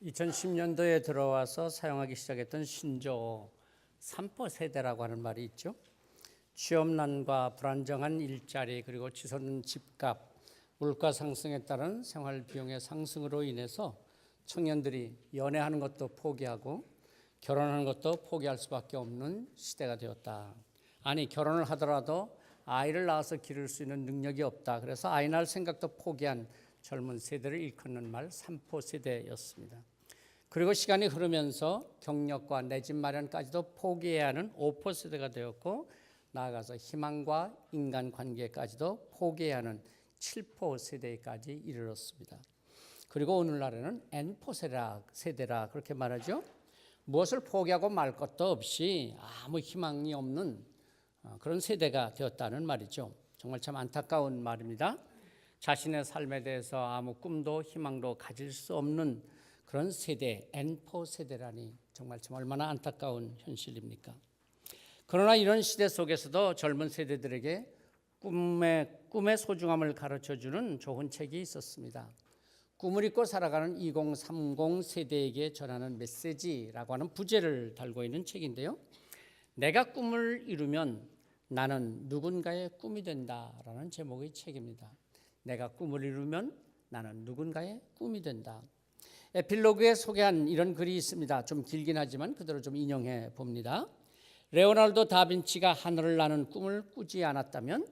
2010년도에 들어와서 사용하기 시작했던 신조어 3포 세대라고 하는 말이 있죠. 취업난과 불안정한 일자리 그리고 치솟는 집값, 물가 상승에 따른 생활 비용의 상승으로 인해서 청년들이 연애하는 것도 포기하고 결혼하는 것도 포기할 수밖에 없는 시대가 되었다. 아니, 결혼을 하더라도 아이를 낳아서 기를 수 있는 능력이 없다. 그래서 아이 낳을 생각도 포기한 젊은 세대를 일컫는 말 3포 세대였습니다. 그리고 시간이 흐르면서 경력과 내 집 마련까지도 포기해야 하는 5포 세대가 되었고, 나아가서 희망과 인간관계까지도 포기해야 하는 7포 세대까지 이르렀습니다. 그리고 오늘날에는 N포 세대라 그렇게 말하죠. 무엇을 포기하고 말 것도 없이 아무 희망이 없는 그런 세대가 되었다는 말이죠. 정말 참 안타까운 말입니다. 자신의 삶에 대해서 아무 꿈도 희망도 가질 수 없는 그런 세대, N포 세대라니 정말 참 얼마나 안타까운 현실입니까? 그러나 이런 시대 속에서도 젊은 세대들에게 꿈의 소중함을 가르쳐주는 좋은 책이 있었습니다. 꿈을 잊고 살아가는 2030 세대에게 전하는 메시지라고 하는 부제를 달고 있는 책인데요. 내가 꿈을 이루면 나는 누군가의 꿈이 된다라는 제목의 책입니다. 내가 꿈을 이루면 나는 누군가의 꿈이 된다. 에필로그에 소개한 이런 글이 있습니다. 좀 길긴 하지만 그대로 좀 인용해 봅니다. 레오나르도 다빈치가 하늘을 나는 꿈을 꾸지 않았다면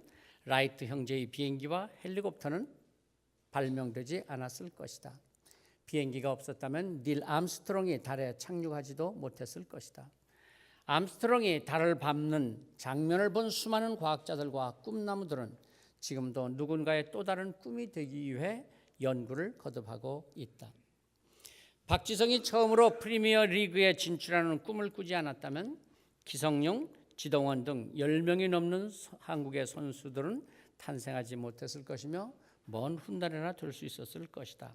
라이트 형제의 비행기와 헬리콥터는 발명되지 않았을 것이다. 비행기가 없었다면 닐 암스트롱이 달에 착륙하지도 못했을 것이다. 암스트롱이 달을 밟는 장면을 본 수많은 과학자들과 꿈나무들은 지금도 누군가의 또 다른 꿈이 되기 위해 연구를 거듭하고 있다. 박지성이 처음으로 프리미어 리그에 진출하는 꿈을 꾸지 않았다면 기성용, 지동원 등 10명이 넘는 한국의 선수들은 탄생하지 못했을 것이며 먼 훗날에나 될 수 있었을 것이다.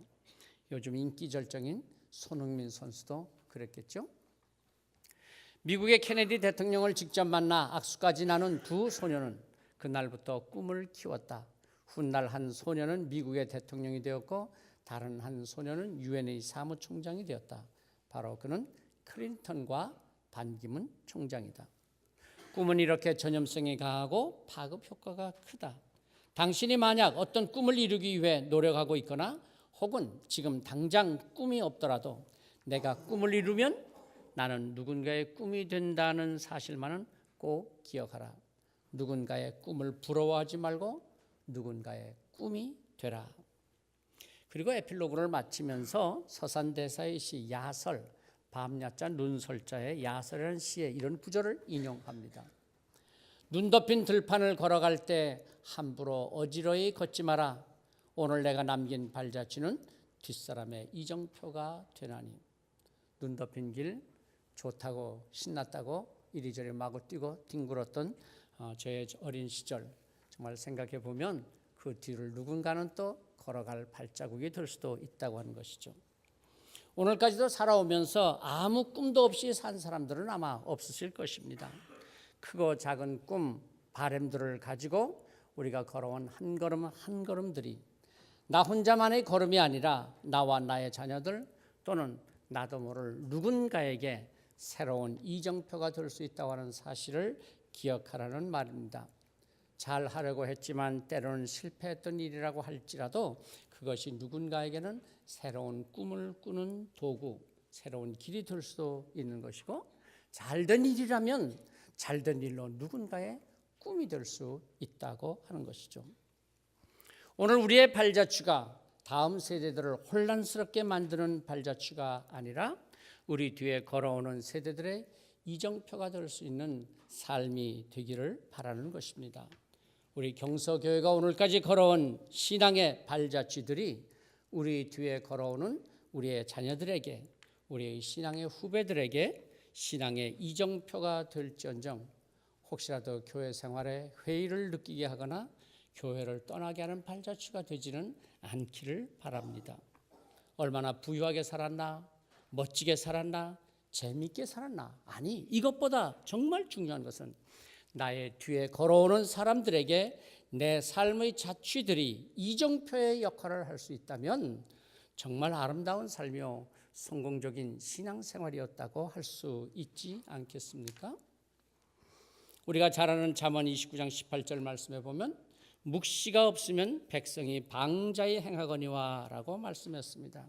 요즘 인기 절정인 손흥민 선수도 그랬겠죠. 미국의 케네디 대통령을 직접 만나 악수까지 나눈 두 소녀는 그날부터 꿈을 키웠다. 훗날 한 소녀는 미국의 대통령이 되었고 다른 한 소녀는 유엔의 사무총장이 되었다. 바로 그는 클린턴과 반기문 총장이다. 꿈은 이렇게 전염성이 강하고 파급 효과가 크다. 당신이 만약 어떤 꿈을 이루기 위해 노력하고 있거나 혹은 지금 당장 꿈이 없더라도 내가 꿈을 이루면 나는 누군가의 꿈이 된다는 사실만은 꼭 기억하라. 누군가의 꿈을 부러워하지 말고 누군가의 꿈이 되라. 그리고 에필로그를 마치면서 서산대사의 시 야설, 밤야자 눈설자의 야설이라는 시에 이런 구절을 인용합니다. 눈 덮인 들판을 걸어갈 때 함부로 어지러이 걷지 마라. 오늘 내가 남긴 발자취는 뒷사람의 이정표가 되나니. 눈 덮인 길 좋다고 신났다고 이리저리 마구 뛰고 뒹굴었던 저의 어린 시절 정말 생각해 보면 그 뒤를 누군가는 또 걸어갈 발자국이 될 수도 있다고 하는 것이죠. 오늘까지도 살아오면서 아무 꿈도 없이 산 사람들은 아마 없으실 것입니다. 크고 작은 꿈, 바람들을 가지고 우리가 걸어온 한 걸음 한 걸음들이 나 혼자만의 걸음이 아니라 나와 나의 자녀들 또는 나도 모를 누군가에게 새로운 이정표가 될 수 있다고 하는 사실을 기억하라는 말입니다. 잘 하려고 했지만 때로는 실패했던 일이라고 할지라도 그것이 누군가에게는 새로운 꿈을 꾸는 도구, 새로운 길이 될 수도 있는 것이고 잘된 일이라면 잘된 일로 누군가의 꿈이 될 수 있다고 하는 것이죠. 오늘 우리의 발자취가 다음 세대들을 혼란스럽게 만드는 발자취가 아니라 우리 뒤에 걸어오는 세대들의 이정표가 될 수 있는 삶이 되기를 바라는 것입니다. 우리 경서교회가 오늘까지 걸어온 신앙의 발자취들이 우리 뒤에 걸어오는 우리의 자녀들에게, 우리의 신앙의 후배들에게 신앙의 이정표가 될지언정 혹시라도 교회 생활에 회의를 느끼게 하거나 교회를 떠나게 하는 발자취가 되지는 않기를 바랍니다. 얼마나 부유하게 살았나, 멋지게 살았나, 재미있게 살았나. 아니, 이것보다 정말 중요한 것은 나의 뒤에 걸어오는 사람들에게 내 삶의 자취들이 이정표의 역할을 할 수 있다면 정말 아름다운 삶이요 성공적인 신앙생활이었다고 할 수 있지 않겠습니까? 우리가 잘 아는 잠언 29장 18절 말씀에 보면 묵시가 없으면 백성이 방자히 행하거니와 라고 말씀했습니다.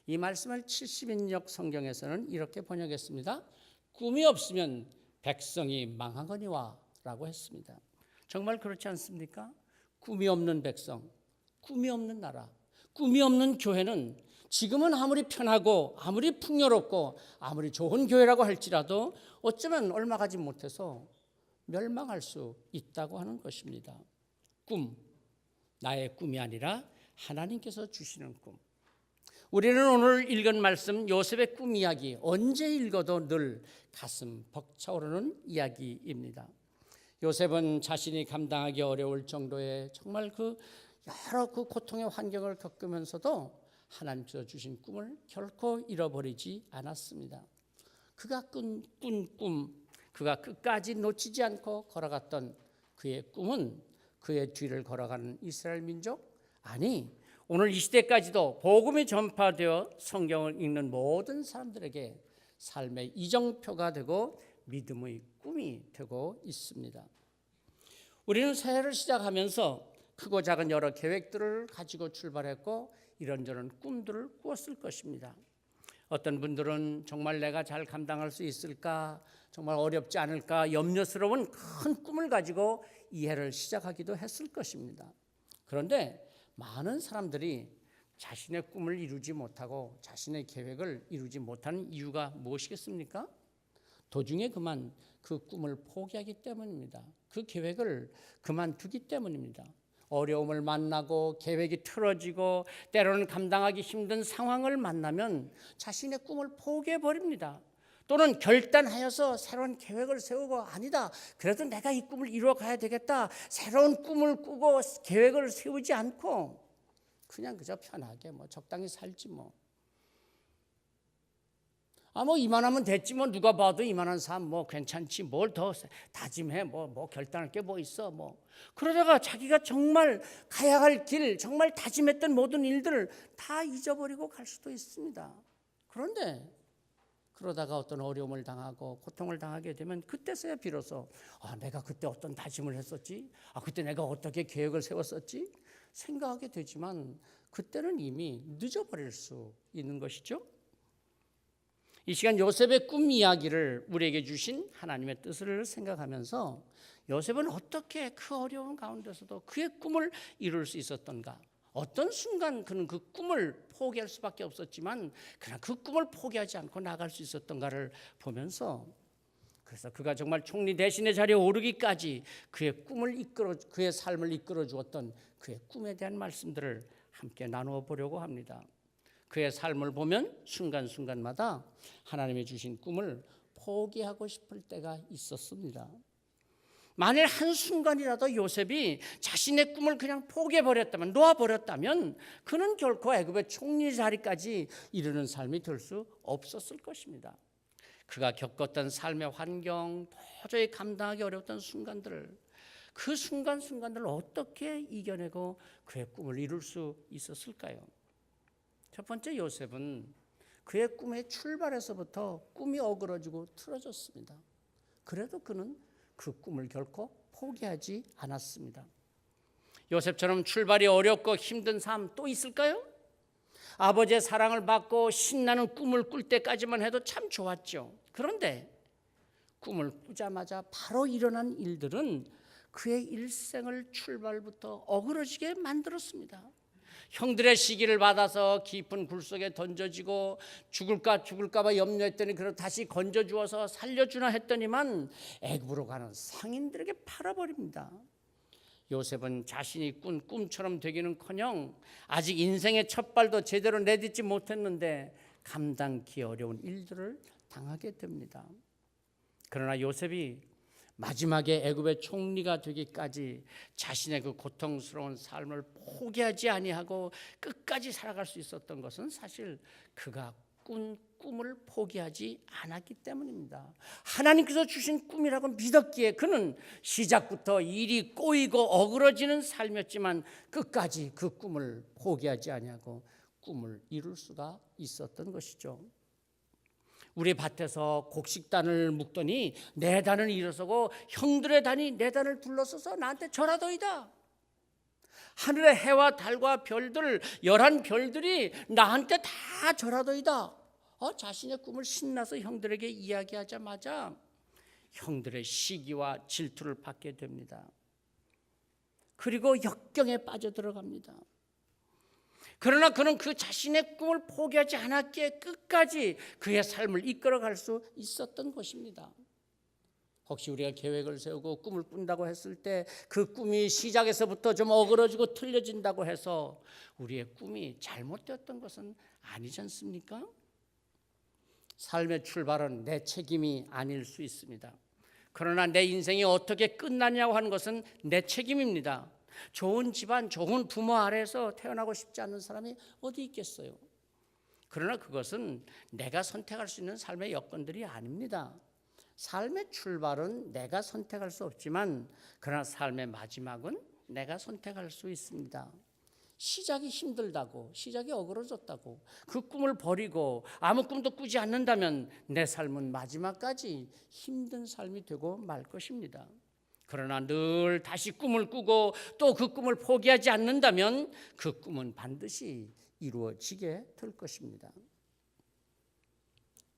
이 말씀을 70인역 성경에서는 이렇게 번역했습니다. 꿈이 없으면 백성이 망하거니와 라고 했습니다. 정말 그렇지 않습니까? 꿈이 없는 백성, 꿈이 없는 나라, 꿈이 없는 교회는 지금은 아무리 편하고 아무리 풍요롭고 아무리 좋은 교회라고 할지라도 어쩌면 얼마 가지 못해서 멸망할 수 있다고 하는 것입니다. 꿈, 나의 꿈이 아니라 하나님께서 주시는 꿈. 우리는 오늘 읽은 말씀 요셉의 꿈 이야기, 언제 읽어도 늘 가슴 벅차오르는 이야기입니다. 요셉은 자신이 감당하기 어려울 정도의 정말 여러 고통의 환경을 겪으면서도 하나님께서 주신 꿈을 결코 잃어버리지 않았습니다. 그가 꾼 꿈, 그가 끝까지 놓치지 않고 걸어갔던 그의 꿈은 그의 뒤를 걸어가는 이스라엘 민족, 아니 오늘 이 시대까지도 복음이 전파되어 성경을 읽는 모든 사람들에게 삶의 이정표가 되고 믿음의 꿈이 되고 있습니다. 우리는 새해를 시작하면서 크고 작은 여러 계획들을 가지고 출발했고 이런저런 꿈들을 꾸었을 것입니다. 어떤 분들은 정말 내가 잘 감당할 수 있을까, 정말 어렵지 않을까 염려스러운 큰 꿈을 가지고 이 해를 시작하기도 했을 것입니다. 그런데 많은 사람들이 자신의 꿈을 이루지 못하고 자신의 계획을 이루지 못하는 이유가 무엇이겠습니까? 도중에 그만 그 꿈을 포기하기 때문입니다. 그 계획을 그만두기 때문입니다. 어려움을 만나고 계획이 틀어지고 때로는 감당하기 힘든 상황을 만나면 자신의 꿈을 포기해버립니다. 또는 결단하여서 새로운 계획을 세우고 아니다, 그래도 내가 이 꿈을 이루어가야 되겠다, 새로운 꿈을 꾸고 계획을 세우지 않고 그냥 그저 편하게 적당히 살지 이만하면 됐지 누가 봐도 이만한 삶 괜찮지, 뭘 더 다짐해, 결단할 게 있어 그러다가 자기가 정말 가야 할 길, 정말 다짐했던 모든 일들을 다 잊어버리고 갈 수도 있습니다. 그런데 그러다가 어떤 어려움을 당하고 고통을 당하게 되면 그때서야 비로소 내가 그때 어떤 다짐을 했었지, 그때 내가 어떻게 계획을 세웠었지 생각하게 되지만 그때는 이미 늦어버릴 수 있는 것이죠. 이 시간 요셉의 꿈 이야기를 우리에게 주신 하나님의 뜻을 생각하면서 요셉은 어떻게 그 어려운 가운데서도 그의 꿈을 이룰 수 있었던가, 어떤 순간 그는 그 꿈을 포기할 수밖에 없었지만 그러나 그 꿈을 포기하지 않고 나갈 수 있었던가를 보면서, 그래서 그가 정말 총리 대신의 자리에 오르기까지 그의 삶을 이끌어 주었던 그의 꿈에 대한 말씀들을 함께 나누어 보려고 합니다. 그의 삶을 보면 순간순간마다 하나님이 주신 꿈을 포기하고 싶을 때가 있었습니다. 만일 한순간이라도 요셉이 자신의 꿈을 그냥 포기해버렸다면, 놓아버렸다면 그는 결코 애굽의 총리 자리까지 이르는 삶이 될 수 없었을 것입니다. 그가 겪었던 삶의 환경, 도저히 감당하기 어려웠던 순간들을, 그 순간순간들을 어떻게 이겨내고 그의 꿈을 이룰 수 있었을까요? 첫 번째, 요셉은 그의 꿈의 출발에서부터 꿈이 어그러지고 틀어졌습니다. 그래도 그는 그 꿈을 결코 포기하지 않았습니다. 요셉처럼 출발이 어렵고 힘든 삶 또 있을까요? 아버지의 사랑을 받고 신나는 꿈을 꿀 때까지만 해도 참 좋았죠. 그런데 꿈을 꾸자마자 바로 일어난 일들은 그의 일생을 출발부터 어그러지게 만들었습니다. 형들의 시기를 받아서 깊은 굴 속에 던져지고 죽을까봐 염려했더니 그걸 다시 건져주어서 살려주나 했더니만 애굽으로 가는 상인들에게 팔아버립니다. 요셉은 자신이 꾼 꿈처럼 되기는커녕 아직 인생의 첫 발도 제대로 내딛지 못했는데 감당기 어려운 일들을 당하게 됩니다. 그러나 요셉이 마지막에 애굽의 총리가 되기까지 자신의 그 고통스러운 삶을 포기하지 아니하고 끝까지 살아갈 수 있었던 것은 사실 그가 꾼 꿈을 포기하지 않았기 때문입니다. 하나님께서 주신 꿈이라고 믿었기에 그는 시작부터 일이 꼬이고 어그러지는 삶이었지만 끝까지 그 꿈을 포기하지 아니하고 꿈을 이룰 수가 있었던 것이죠. 우리 밭에서 곡식단을 묶더니 내 단은 일어서고 형들의 단이 내 단을 둘러서서 나한테 절하더이다. 하늘의 해와 달과 별들 11별들이 나한테 다 절하더이다. 자신의 꿈을 신나서 형들에게 이야기하자마자 형들의 시기와 질투를 받게 됩니다. 그리고 역경에 빠져들어갑니다. 그러나 그는 그 자신의 꿈을 포기하지 않았기에 끝까지 그의 삶을 이끌어갈 수 있었던 것입니다. 혹시 우리가 계획을 세우고 꿈을 꾼다고 했을 때 그 꿈이 시작에서부터 좀 어그러지고 틀려진다고 해서 우리의 꿈이 잘못되었던 것은 아니지 않습니까? 삶의 출발은 내 책임이 아닐 수 있습니다. 그러나 내 인생이 어떻게 끝나냐고 하는 것은 내 책임입니다. 좋은 집안, 좋은 부모 아래에서 태어나고 싶지 않은 사람이 어디 있겠어요? 그러나 그것은 내가 선택할 수 있는 삶의 여건들이 아닙니다. 삶의 출발은 내가 선택할 수 없지만 그러나 삶의 마지막은 내가 선택할 수 있습니다. 시작이 힘들다고, 시작이 어그러졌다고 그 꿈을 버리고 아무 꿈도 꾸지 않는다면 내 삶은 마지막까지 힘든 삶이 되고 말 것입니다. 그러나 늘 다시 꿈을 꾸고 또 그 꿈을 포기하지 않는다면 그 꿈은 반드시 이루어지게 될 것입니다.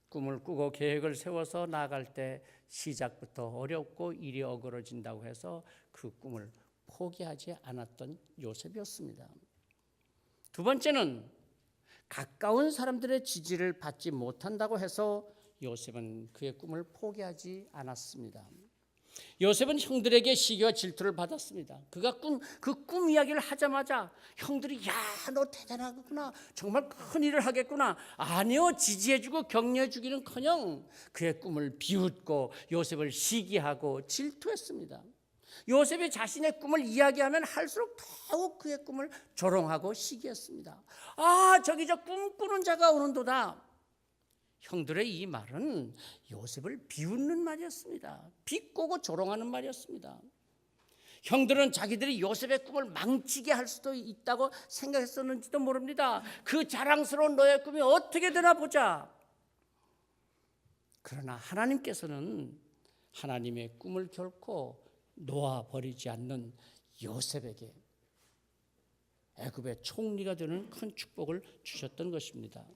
꿈을 꾸고 계획을 세워서 나아갈 때 시작부터 어렵고 일이 어그러진다고 해서 그 꿈을 포기하지 않았던 요셉이었습니다. 두 번째는 가까운 사람들의 지지를 받지 못한다고 해서 요셉은 그의 꿈을 포기하지 않았습니다. 요셉은 형들에게 시기와 질투를 받았습니다. 그가 그 꿈 이야기를 하자마자 형들이 야, 너 대단하구나. 정말 큰 일을 하겠구나. 아니요, 지지해주고 격려해주기는커녕 그의 꿈을 비웃고 요셉을 시기하고 질투했습니다. 요셉이 자신의 꿈을 이야기하면 할수록 더욱 그의 꿈을 조롱하고 시기했습니다. 저기 저 꿈꾸는 자가 오는도다. 형들의 이 말은 요셉을 비웃는 말이었습니다. 비꼬고 조롱하는 말이었습니다. 형들은 자기들이 요셉의 꿈을 망치게 할 수도 있다고 생각했었는지도 모릅니다. 그 자랑스러운 너의 꿈이 어떻게 되나 보자. 그러나 하나님께서는 하나님의 꿈을 결코 놓아버리지 않는 요셉에게 애굽의 총리가 되는 큰 축복을 주셨던 것입니다.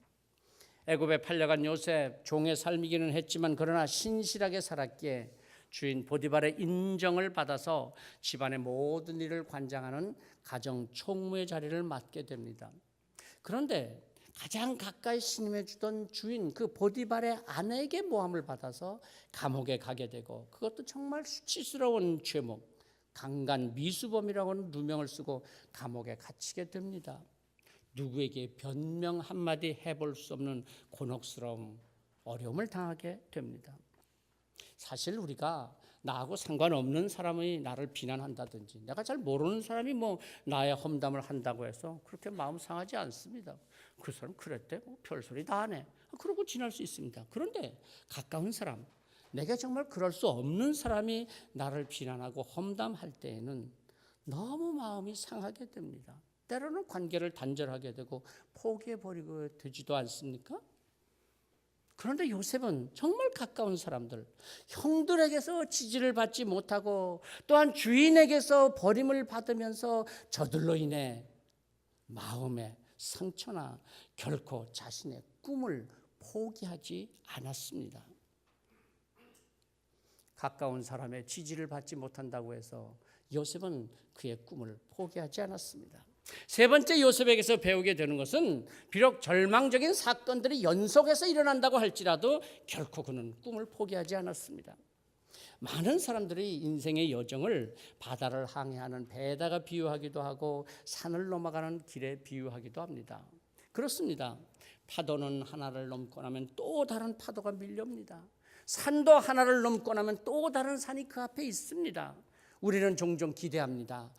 애굽에 팔려간 요셉, 종의 삶이기는 했지만 그러나 신실하게 살았기에 주인 보디발의 인정을 받아서 집안의 모든 일을 관장하는 가정 총무의 자리를 맡게 됩니다. 그런데 가장 가까이 신임해 주던 주인 그 보디발의 아내에게 모함을 받아서 감옥에 가게 되고 그것도 정말 수치스러운 죄목, 강간 미수범이라고 하는 누명을 쓰고 감옥에 갇히게 됩니다. 누구에게 변명 한마디 해볼 수 없는 곤혹스러움, 어려움을 당하게 됩니다. 사실 우리가 나하고 상관없는 사람이 나를 비난한다든지 내가 잘 모르는 사람이 나의 험담을 한다고 해서 그렇게 마음 상하지 않습니다. 그 사람 그랬대? 별소리 다 하네. 그러고 지날 수 있습니다. 그런데 가까운 사람, 내가 정말 그럴 수 없는 사람이 나를 비난하고 험담할 때에는 너무 마음이 상하게 됩니다. 때로는 관계를 단절하게 되고 포기해버리고 되지도 않습니까? 그런데 요셉은 정말 가까운 사람들, 형들에게서 지지를 받지 못하고 또한 주인에게서 버림을 받으면서 저들로 인해 마음의 상처나 결코 자신의 꿈을 포기하지 않았습니다. 가까운 사람의 지지를 받지 못한다고 해서 요셉은 그의 꿈을 포기하지 않았습니다. 세 번째 요셉에게서 배우게 되는 것은 비록 절망적인 사건들이 연속해서 일어난다고 할지라도 결코 그는 꿈을 포기하지 않았습니다. 많은 사람들이 인생의 여정을 바다를 항해하는 배에다가 비유하기도 하고 산을 넘어가는 길에 비유하기도 합니다. 그렇습니다. 파도는 하나를 넘고 나면 또 다른 파도가 밀려옵니다. 산도 하나를 넘고 나면 또 다른 산이 그 앞에 있습니다. 우리는 종종 기대합니다.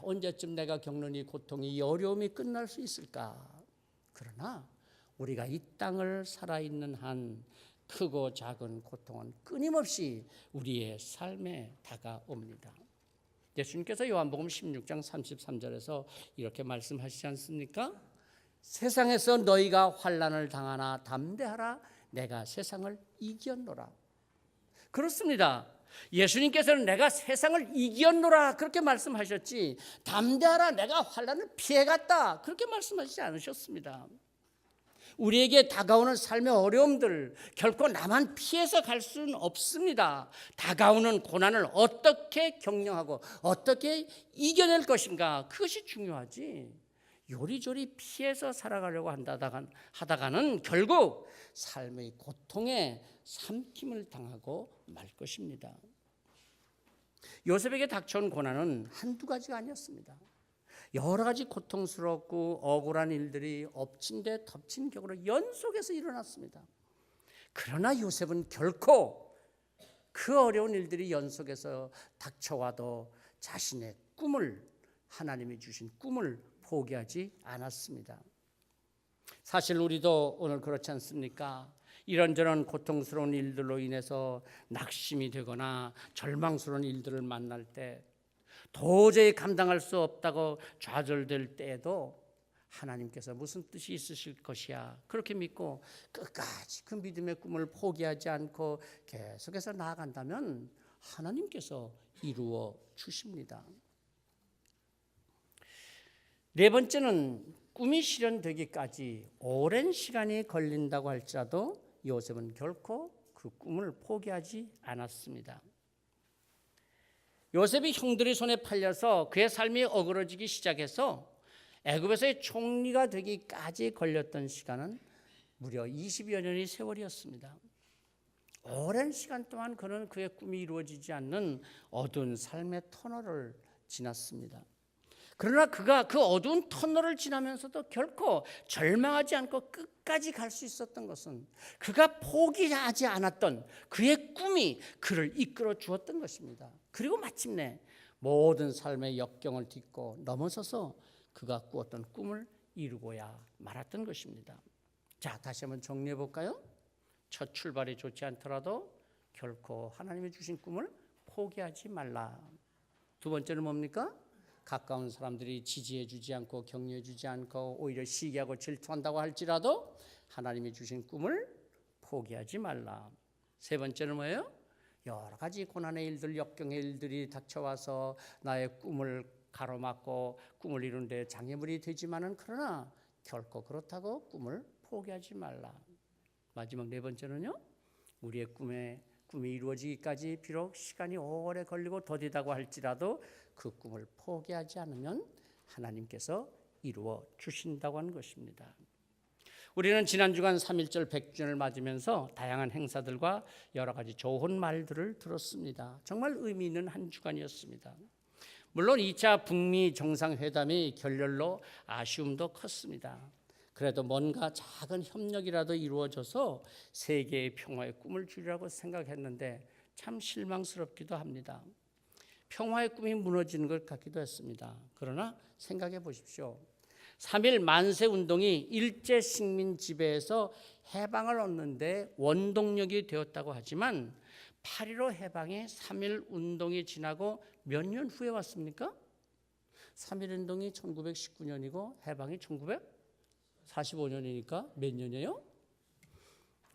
언제쯤 내가 겪는 이 고통이, 이 어려움이 끝날 수 있을까? 그러나 우리가 이 땅을 살아있는 한 크고 작은 고통은 끊임없이 우리의 삶에 다가옵니다. 예수님께서 요한복음 16장 33절에서 이렇게 말씀하시지 않습니까? 세상에서 너희가 환난을 당하나 담대하라. 내가 세상을 이겼노라. 그렇습니다. 예수님께서는 내가 세상을 이겼노라 그렇게 말씀하셨지, 담대하라 내가 환난을 피해갔다 그렇게 말씀하시지 않으셨습니다. 우리에게 다가오는 삶의 어려움들 결코 나만 피해서 갈 수는 없습니다. 다가오는 고난을 어떻게 격려하고 어떻게 이겨낼 것인가, 그것이 중요하지, 요리조리 피해서 살아가려고 하다가는 결국 삶의 고통에 삼킴을 당하고 말 것입니다. 요셉에게 닥쳐온 고난은 한두 가지가 아니었습니다. 여러 가지 고통스럽고 억울한 일들이 엎친 데 덮친 격으로 연속해서 일어났습니다. 그러나 요셉은 결코 그 어려운 일들이 연속해서 닥쳐와도 자신의 꿈을, 하나님이 주신 꿈을 포기하지 않았습니다. 사실 우리도 오늘 그렇지 않습니까? 이런저런 고통스러운 일들로 인해서 낙심이 되거나 절망스러운 일들을 만날 때, 도저히 감당할 수 없다고 좌절될 때에도 하나님께서 무슨 뜻이 있으실 것이야 그렇게 믿고 끝까지 그 믿음의 꿈을 포기하지 않고 계속해서 나아간다면 하나님께서 이루어 주십니다. 네 번째는 꿈이 실현되기까지 오랜 시간이 걸린다고 할지라도 요셉은 결코 그 꿈을 포기하지 않았습니다. 요셉이 형들의 손에 팔려서 그의 삶이 어그러지기 시작해서 애굽에서의 총리가 되기까지 걸렸던 시간은 무려 20여 년의 세월이었습니다. 오랜 시간 동안 그는 그의 꿈이 이루어지지 않는 어두운 삶의 터널을 지났습니다. 그러나 그가 그 어두운 터널을 지나면서도 결코 절망하지 않고 끝까지 갈 수 있었던 것은 그가 포기하지 않았던 그의 꿈이 그를 이끌어 주었던 것입니다. 그리고 마침내 모든 삶의 역경을 딛고 넘어서서 그가 꾸었던 꿈을 이루고야 말았던 것입니다. 자, 다시 한번 정리해 볼까요? 첫 출발이 좋지 않더라도 결코 하나님이 주신 꿈을 포기하지 말라. 두 번째는 뭡니까? 가까운 사람들이 지지해 주지 않고 격려해 주지 않고 오히려 시기하고 질투한다고 할지라도 하나님이 주신 꿈을 포기하지 말라. 세 번째는 뭐예요? 여러 가지 고난의 일들, 역경의 일들이 닥쳐와서 나의 꿈을 가로막고 꿈을 이루는 데 장애물이 되지만은 그러나 결코 그렇다고 꿈을 포기하지 말라. 마지막 네 번째는요, 우리의 꿈이 이루어지기까지 비록 시간이 오래 걸리고 더디다고 할지라도 그 꿈을 포기하지 않으면 하나님께서 이루어 주신다고 하는 것입니다. 우리는 지난 주간 3.1절 100주년을 맞으면서 다양한 행사들과 여러 가지 좋은 말들을 들었습니다. 정말 의미 있는 한 주간이었습니다. 물론 2차 북미 정상회담의 결렬로 아쉬움도 컸습니다. 그래도 뭔가 작은 협력이라도 이루어져서 세계의 평화의 꿈을 주리라고 생각했는데 참 실망스럽기도 합니다. 평화의 꿈이 무너지는 것 같기도 했습니다. 그러나 생각해 보십시오. 3.1 만세운동이 일제 식민 지배에서 해방을 얻는 데 원동력이 되었다고 하지만 8.15 해방의 3.1 운동이 지나고 몇 년 후에 왔습니까? 3.1 운동이 1919년이고 해방이 1945년이니까 몇 년이에요?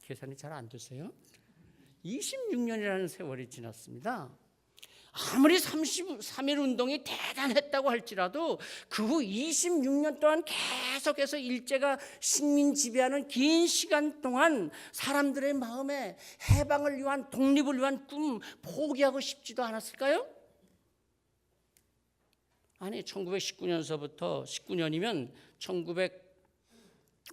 계산이 잘 안 되세요? 26년이라는 세월이 지났습니다. 아무리 3.1 운동이 대단했다고 할지라도 그 후 26년 동안 계속해서 일제가 식민 지배하는 긴 시간 동안 사람들의 마음에 해방을 위한, 독립을 위한 꿈 포기하고 싶지도 않았을까요? 아니, 1919년서부터 19년이면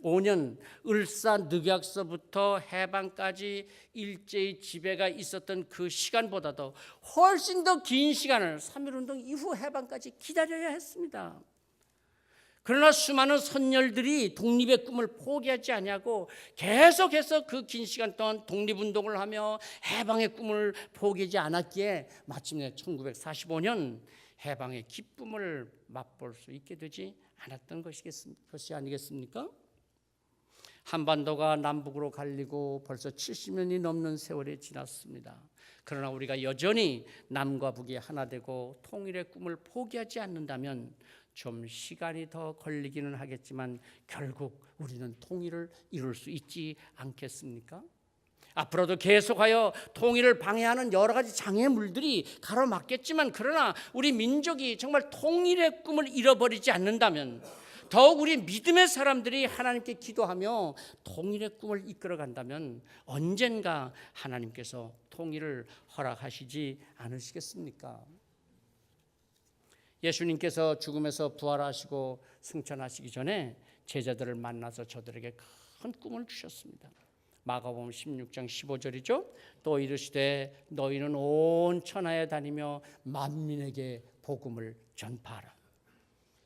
1905년 을사늑약서부터 해방까지 일제의 지배가 있었던 그 시간보다도 훨씬 더 긴 시간을 3.1운동 이후 해방까지 기다려야 했습니다. 그러나 수많은 선열들이 독립의 꿈을 포기하지 않냐고 계속해서 그 긴 시간 동안 독립운동을 하며 해방의 꿈을 포기하지 않았기에 마침내 1945년 해방의 기쁨을 맛볼 수 있게 되지 않았던 것이 아니겠습니까? 한반도가 남북으로 갈리고 벌써 70년이 넘는 세월이 지났습니다. 그러나 우리가 여전히 남과 북이 하나 되고 통일의 꿈을 포기하지 않는다면 좀 시간이 더 걸리기는 하겠지만 결국 우리는 통일을 이룰 수 있지 않겠습니까? 앞으로도 계속하여 통일을 방해하는 여러 가지 장애물들이 가로막겠지만, 그러나 우리 민족이 정말 통일의 꿈을 잃어버리지 않는다면, 더욱 우리 믿음의 사람들이 하나님께 기도하며 통일의 꿈을 이끌어간다면 언젠가 하나님께서 통일을 허락하시지 않으시겠습니까? 예수님께서 죽음에서 부활하시고 승천하시기 전에 제자들을 만나서 저들에게 큰 꿈을 주셨습니다. 마가복음 16장 15절이죠. 또 이르시되 너희는 온 천하에 다니며 만민에게 복음을 전파하라.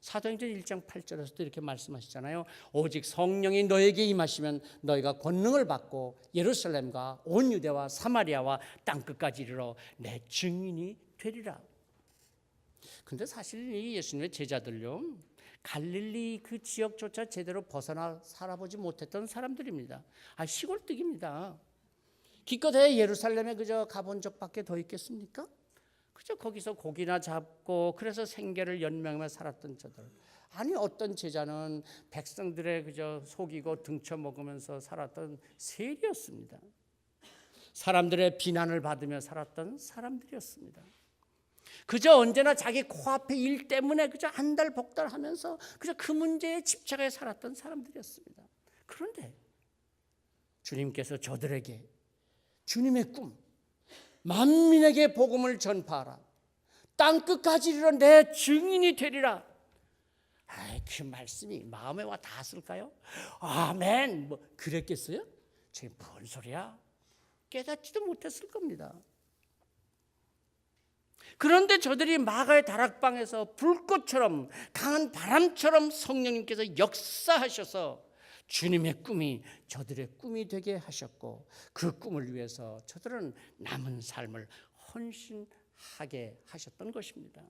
사도행전 1장 8절에서도 이렇게 말씀하시잖아요. 오직 성령이 너에게 임하시면 너희가 권능을 받고 예루살렘과 온 유대와 사마리아와 땅끝까지 이르러 내 증인이 되리라. 근데 사실 이 예수님의 제자들요, 갈릴리 그 지역조차 제대로 벗어나 살아보지 못했던 사람들입니다. 시골뜨기입니다. 기껏해 예루살렘에 그저 가본 적밖에 더 있겠습니까? 그저 거기서 고기나 잡고 그래서 생계를 연명하며 살았던 저들. 아니, 어떤 제자는 백성들의 그저 속이고 등쳐먹으면서 살았던 세리였습니다. 사람들의 비난을 받으며 살았던 사람들이었습니다. 그저 언제나 자기 코앞의 일 때문에 그저 안달복달하면서 그저 그 문제에 집착해 살았던 사람들이었습니다. 그런데 주님께서 저들에게 주님의 꿈, 만민에게 복음을 전파하라, 땅끝까지 이르러 내 증인이 되리라. 그 말씀이 마음에 와 닿았을까요? 아멘. 뭐 그랬겠어요? 지금 뭔 소리야? 깨닫지도 못했을 겁니다. 그런데 저들이 마가의 다락방에서 불꽃처럼 강한 바람처럼 성령님께서 역사하셔서 주님의 꿈이 저들의 꿈이 되게 하셨고, 그 꿈을 위해서 저들은 남은 삶을 헌신하게 하셨던 것입니다.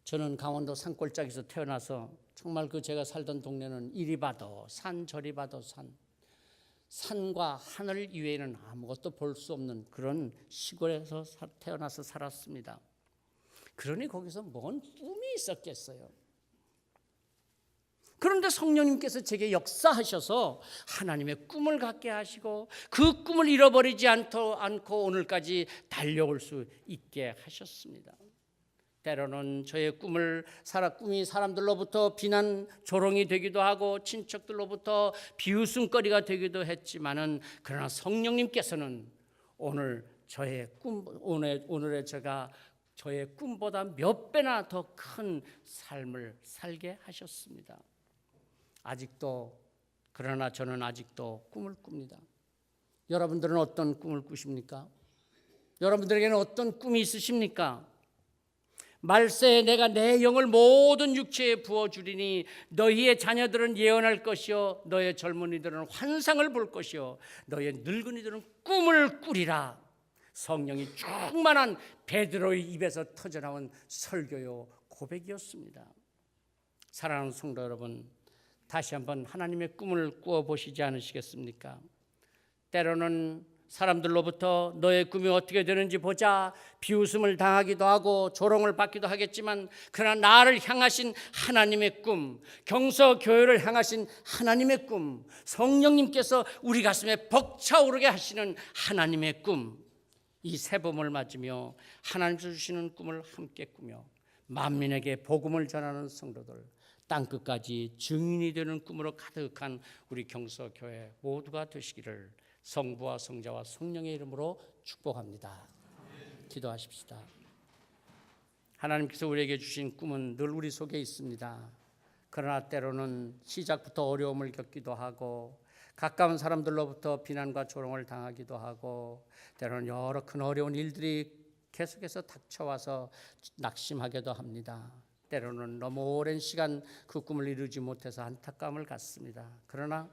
저는 강원도 산골짜기에서 태어나서 정말 그 제가 살던 동네는 이리 봐도 산 저리 봐도 산과 하늘 이외에는 아무것도 볼 수 없는 그런 시골에서 태어나서 살았습니다. 그러니 거기서 뭔 꿈이 있었겠어요. 그런데 성령님께서 제게 역사하셔서 하나님의 꿈을 갖게 하시고 그 꿈을 잃어버리지 않고 오늘까지 달려올 수 있게 하셨습니다. 때로는 저의 꿈이 사람들로부터 비난 조롱이 되기도 하고 친척들로부터 비웃음거리가 되기도 했지만은, 그러나 성령님께서는 오늘의 제가 저의 꿈보다 몇 배나 더 큰 삶을 살게 하셨습니다. 그러나 저는 아직도 꿈을 꿉니다. 여러분들은 어떤 꿈을 꾸십니까? 여러분들에게는 어떤 꿈이 있으십니까? 말세에 내가 내 영을 모든 육체에 부어주리니 너희의 자녀들은 예언할 것이요 너의 젊은이들은 환상을 볼 것이요 너의 늙은이들은 꿈을 꾸리라. 성령이 충만한 베드로의 입에서 터져나온 설교요 고백이었습니다. 사랑하는 성도 여러분, 다시 한번 하나님의 꿈을 꾸어보시지 않으시겠습니까? 때로는 사람들로부터 너의 꿈이 어떻게 되는지 보자 비웃음을 당하기도 하고 조롱을 받기도 하겠지만, 그러나 나를 향하신 하나님의 꿈, 경서교회를 향하신 하나님의 꿈, 성령님께서 우리 가슴에 벅차오르게 하시는 하나님의 꿈, 이 새 봄을 맞으며 하나님께서 주시는 꿈을 함께 꾸며 만민에게 복음을 전하는 성도들, 땅끝까지 증인이 되는 꿈으로 가득한 우리 경서교회 모두가 되시기를 성부와 성자와 성령의 이름으로 축복합니다. 기도하십시다. 하나님께서 우리에게 주신 꿈은 늘 우리 속에 있습니다. 그러나 때로는 시작부터 어려움을 겪기도 하고 가까운 사람들로부터 비난과 조롱을 당하기도 하고 때로는 여러 큰 어려운 일들이 계속해서 닥쳐와서 낙심하기도 합니다. 때로는 너무 오랜 시간 그 꿈을 이루지 못해서 안타까움을 갖습니다. 그러나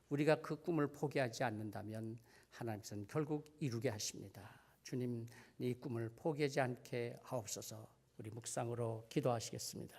우리가 그 꿈을 포기하지 않는다면 하나님께서는 결국 이루게 하십니다. 주님, 이 꿈을 포기하지 않게 하옵소서. 우리 묵상으로 기도하시겠습니다.